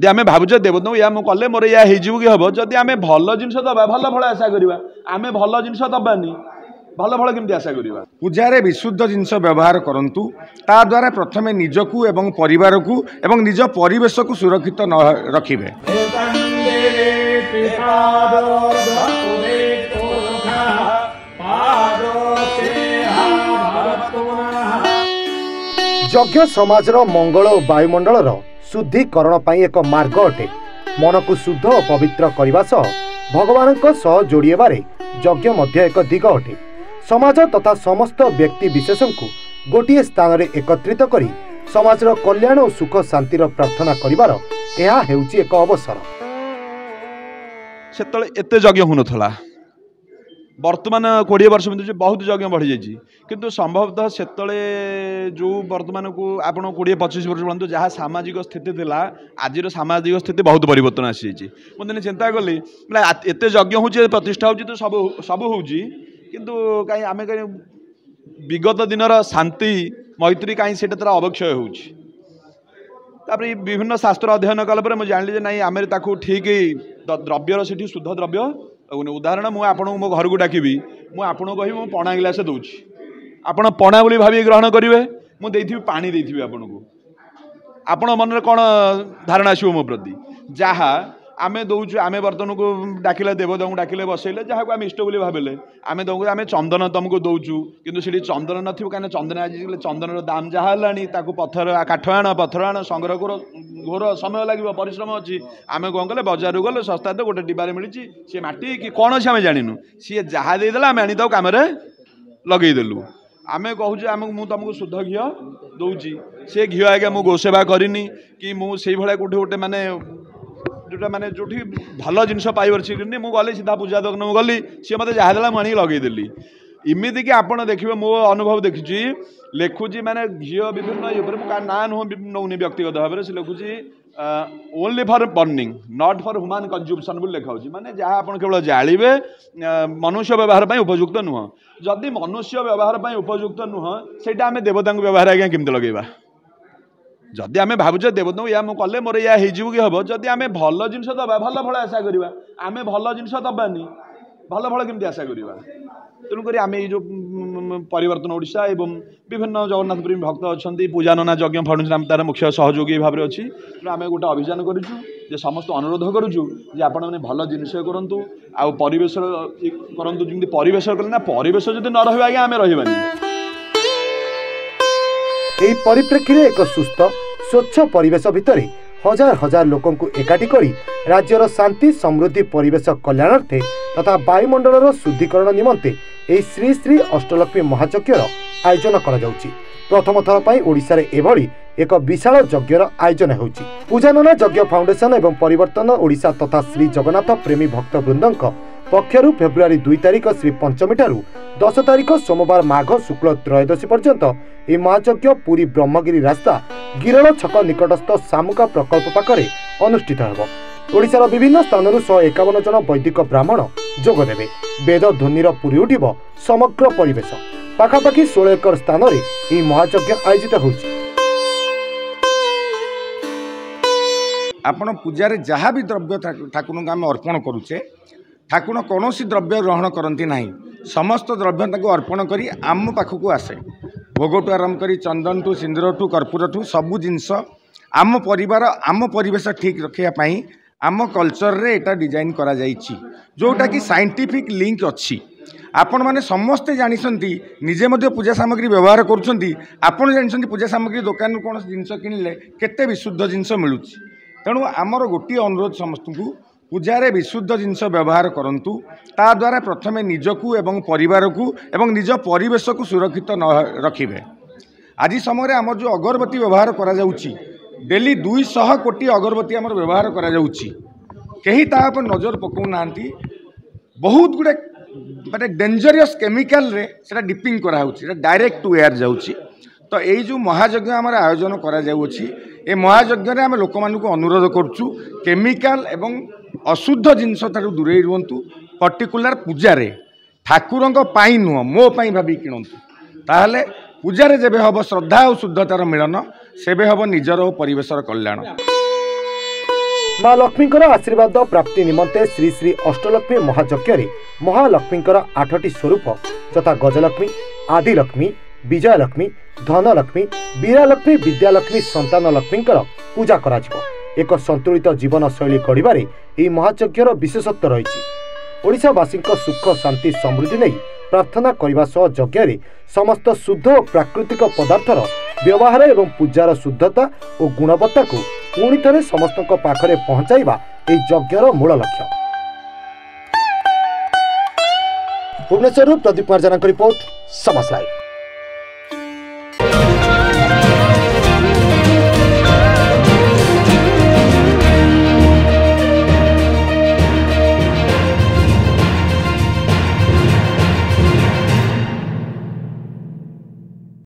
आम भावुचे देवता या कले मोर या हो कि हम जदि आम भल जिन दबा भल फल आशा करवा आम भल जिन दबानी भल फल केमती आशा करवा। पूजारे विशुद्ध जिनस व्यवहार करंतु ता द्वारा प्रथमे निजकू एवं परिवार को एवं निज परिवेश को सुरक्षित न रखिबे। यज्ञ समाजर मंगल और वायुमंडल शुद्धिकरण पाई एक मार्ग अटे। मन को शुद्ध और पवित्र करने सह भगवान जोड़े यज्ञ मध्य एक दिग अटे। समाज तथा समस्त व्यक्ति विशेष को गोटे स्थान में एकत्रित करी समाजर कल्याण और सुख शांतिर प्रार्थना करिवार यह हेउची एक अवसर। सेतले एते यज्ञ होनथला वर्तमान 20 वर्ष में बहुत यज्ञ बढ़ी जाइए किंतु संभवतः सेतले जो वर्तमान को आपण 20-25 वर्ष पड़े जहाँ सामाजिक स्थिति थिला आज सामाजिक स्थिति बहुत परिवर्तन आसी मुझे चिंता कली एत यज्ञ हो प्रतिष्ठा हो तो सब सब हो किंतु कहीं आम कहीं विगत दिनर शांति मैत्री कहीं से अवक्षय हो विभिन्न शास्त्र अध्ययन कला मुझे जानी ना आम ठीक द्रव्यर से शुद्ध द्रव्य उदाहरण मुझे आपको मो घर को डाकबी मुझे आपको कह पणा गिलास दूची आपण पणा बोली भावी ग्रहण करेंगे मुझे पानी देती आपन को आपण मन में कौन धारणा आसो मो प्रति जहाँ आम दौचु आम बर्तन को डाकिले देवता को डाकिले बसैले जहाँ को आम इष्ट बोली भाविले आम दौक आम चंदन तुमको दौचु किंतु से चंदन न कहीं चंदन आज चंदन दाम जहाँ है पत्थर काठ आण पत्थर आण संग्रह कर घोर समय लगे परिश्रम अच्छी आम कौन कले बजार गले सस्ता तो गोटे डिबारे मिली सी माटी कि कौन अच्छे आम जानू सी जहाँ देदेला आम आनी कम लगेदेलु आम कहूँ आम मुझे तुमको शुद्ध घी दौची सी घी आज्ञा मुझे गोसेवा करनी कि मुझे कौटे गोटे माने जोटा माने जो भल जिन पाइबार मुझे गली सीधा पूजा दर्शन गली सी मत जहाँ देला मुझे लगे इमिति कि आपड़ देखिए मो अनुभव देखी लिखुची माने घी विभिन्न ना नुह नौनी व्यक्तिगत भाव से लिखुची only for burning not for human consumption बोली लिखा माने जहाँ आप केवल जालिबे मनुष्य व्यवहार पर उपयुक्त नुह जदि मनुष्य व्यवहार पर उपयुक्त नुह से आम देवता व्यवहार आज्ञा केमती लगेगा जदि आम भावुचे देवता या कले मोर या हो कि हम जदि आम भल जिन दबा भल फल आशा करवा आम भल जिन दबानी भल फल केमती आशा करवा तेणुक आम ये जो परिवर्तन ओडिशा एवं विभिन्न जगन्नाथ प्रेमी भक्त अच्छा पूजानना यज्ञ फाउंडेशन आम तार मुख्य सहयोगी भाव में अच्छी आम गोटे अभियान करूँ समस्त अनुरोध करूँ आपण मैंने भल जिनस करूँ आउ परिवेश करूँ जमी परिवेश कले ना परिवेश जब न रहा आज्ञा आम रही एही परिप्रेक्षी में एक सुस्थ स्वच्छ परिवेश भितर हजार हजार लोकों को एकाठी करी राज्यर शांति समृद्धि परिवेश कल्याणार्थे तथा वायुमंडल शुद्धिकरण निमंते एही श्री श्री अष्टलक्ष्मी महायज्ञर आयोजन करा जाउची। प्रथम थर पर ओडिशा रे एभली एक विशाल यज्ञर आयोजन होउची। पूजानना यज्ञ फाउंडेशन एवं परिवर्तन ओडिशा तथा श्री जगन्नाथ प्रेमी भक्त वृंदक पक्षरु फेब्रुआरी 2 तारिख श्री पंचमी ठारू 10 तारिख सोमवार माघ शुक्ल त्रयोदशी पर्यंत यह महायज्ञ पूरी ब्रह्मगिरी रास्ता गिरण छक निकटस्थ सामुका प्रकल्प पाखरे अनुष्ठित होब। ओडिशार विभिन्न स्थानरू 151 जन वैदिक ब्राह्मण जोगदेवे। वेद ध्वनिर पूरी उठिब समग्र परिवेश। पाखापाखि 16 एकर स्थान में यह महायज्ञ आयोजित होउछि। आपण पूजारे जहाँ भी द्रव्य ठाकुर आम अर्पण करुचे ठाकुर कौन द्रव्य ग्रहण करती ना समस्त द्रव्य अर्पण करी आम पाखक आसे भोग आरंभ करी चंदन टू सिंदूर टू कर्पूर टू सबू जिनस आम परिवार आम परिवेश ठीक रखापी आम कल्चर रे एटा डिजाइन करा जाइछि जोटा कि साइंटिफिक लिंक अच्छी आपण मैंने समस्ते जानी निजे मध्य पूजा सामग्री व्यवहार करुँच आपड़ जानी पूजा सामग्री दुकान कौन जिनस किणिले केते विशुद्ध जिनस मिलूँ तेणु आमर गोटे अनुरोध समस्त को पूजारे विशुद्ध जिनस व्यवहार करंतु ता द्वारा प्रथमे निजकू एवं परिवार को एवं निज परिवेश को सुरक्षित न रखिबे। आज समय आम जो अगरबत्ती व्यवहार करा जाउची डेली 200 कोटी अगरबत्ती आमर व्यवहार करा जाउची केही ता पर नजर पकाउ नांती बहुत गुडे माने डेंजरियस केमिकल रे सेटा डिपिंग करा होची डायरेक्ट टू एयर जाउची। तो यही जो महायज्ञ आम आयोजन करा जाउची ए महायज्ञ रे आम लोक मानक अनुरोध करछु केमिकल एवं अशुद्ध जिनस दूरे रुहतु पर्टिकुलर पूजा रे ठाकुर नुह मो पाई भाभी किणतु ताहले पूजा जेबे हम श्रद्धा और शुद्धतार मिलन सेबे हम निजर और परिवेशर कल्याण। माँ लक्ष्मी आशीर्वाद प्राप्ति निमंते श्री श्री अष्टलक्ष्मी महायज्ञ महालक्ष्मी 8टी स्वरूप तथा गजलक्ष्मी, आदिलक्ष्मी, विजयलक्ष्मी, धनलक्ष्मी, वीरालक्ष्मी, विद्यालक्ष्मी, संतान लक्ष्मी पूजा करा एक संतुलित जीवन शैली गढ़वे यह महायज्ञर विशेषत्व रही। ओडिशावासी सुख शांति समृद्धि नहीं प्रार्थना करने सह यज्ञ समस्त शुद्ध और प्राकृतिक पदार्थर व्यवहार एवं पूजार शुद्धता और गुणवत्ता को पुणी थे समस्त पाखरे पहुंचाइबा यज्ञर मूल लक्ष्य। भुवनेश्वर प्रदीप कुमार जाना रिपोर्ट, समाज लाइव।